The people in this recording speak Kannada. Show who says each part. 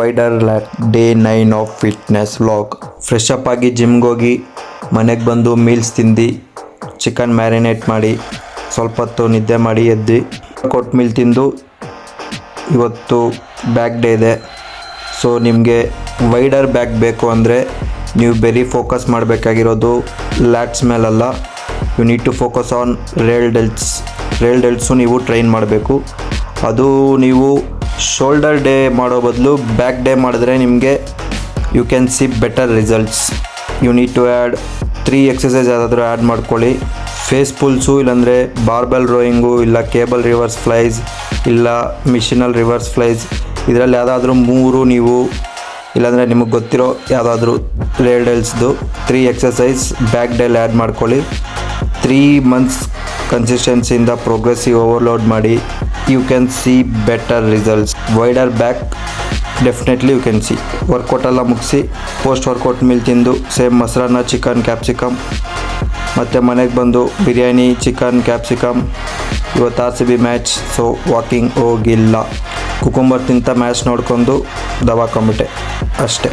Speaker 1: Wider ಲ್ಯಾಟ್ day 9 of fitness vlog. Fresh up ಆಗಿ ಜಿಮ್ಗೆ ಹೋಗಿ ಮನೆಗೆ ಬಂದು ಮೀಲ್ಸ್ ತಿಂದು ಚಿಕನ್ ಮ್ಯಾರಿನೇಟ್ ಮಾಡಿ ಸ್ವಲ್ಪ ಹೊತ್ತು ನಿದ್ದೆ ಮಾಡಿ ಎದ್ದು ವರ್ಕೌಟ್ ಮೀಲ್ ತಿಂದು ಇವತ್ತು ಬ್ಯಾಕ್ ಡೇ ಇದೆ. ಸೊ ನಿಮಗೆ ವೈಡರ್ ಬ್ಯಾಕ್ ಬೇಕು ಅಂದರೆ ನೀವು ಬರೀ ಫೋಕಸ್ ಮಾಡಬೇಕಾಗಿರೋದು ಲ್ಯಾಟ್ಸ್ ಮೇಲಲ್ಲ. You need to focus on rear delts ನೀವು ಟ್ರೈನ್ ಮಾಡಬೇಕು. ಅದು ನೀವು ಶೋಲ್ಡರ್ ಡೇ ಮಾಡೋ ಬದಲು ಬ್ಯಾಕ್ ಡೇ ಮಾಡಿದ್ರೆ ನಿಮಗೆ you can see better results. You need to add 3 exercise ಯಾವುದಾದ್ರೂ ಆ್ಯಡ್ ಮಾಡ್ಕೊಳ್ಳಿ. ಫೇಸ್ ಪುಲ್ಸು, ಇಲ್ಲಾಂದರೆ ಬಾರ್ಬೆಲ್ ರೋಯಿಂಗು, ಇಲ್ಲ ಕೇಬಲ್ ರಿವರ್ಸ್ ಫ್ಲೈಸ್, ಇಲ್ಲ ಮಿಷಿನಲ್ ರಿವರ್ಸ್ ಫ್ಲೈಸ್, ಇದರಲ್ಲಿ ಯಾವುದಾದ್ರೂ 3 ನೀವು ಇಲ್ಲಾಂದರೆ ನಿಮಗೆ ಗೊತ್ತಿರೋ ಯಾವುದಾದ್ರೂ ರೇಲ್ ಡೆಲ್ಸ್ದು 3 ಎಕ್ಸಸೈಸ್ ಬ್ಯಾಕ್ ಡೇಲಿ ಆ್ಯಡ್ ಮಾಡ್ಕೊಳ್ಳಿ. 3 ಮಂತ್ಸ್ ಕನ್ಸಿಸ್ಟೆನ್ಸಿಯಿಂದ ಪ್ರೋಗ್ರೆಸಿವ್ ಓವರ್ಲೋಡ್ ಮಾಡಿ. You can see better results. Wider back definitely you can see. Workout ಎಲ್ಲ ಮುಗಿಸಿ ಪೋಸ್ಟ್ ವರ್ಕೌಟ್ ಮೀಲ್ ತಿಂದು ಸೇಮ್ ಮೊಸರನ್ನ, ಚಿಕನ್, ಕ್ಯಾಪ್ಸಿಕಮ್ ಮತ್ತು ಮನೆಗೆ ಬಂದು ಬಿರಿಯಾನಿ, ಚಿಕನ್, ಕ್ಯಾಪ್ಸಿಕಮ್. ಇವತ್ತು RCB ಮ್ಯಾಚ್, ಸೊ ವಾಕಿಂಗ್ ಹೋಗಿಲ್ಲ. ಕುಕುಂಬರ್ ತಿಂತ ಮ್ಯಾಚ್ ನೋಡ್ಕೊಂಡು ದವಾಕೊಂಬಿಟ್ಟೆ ಅಷ್ಟೇ.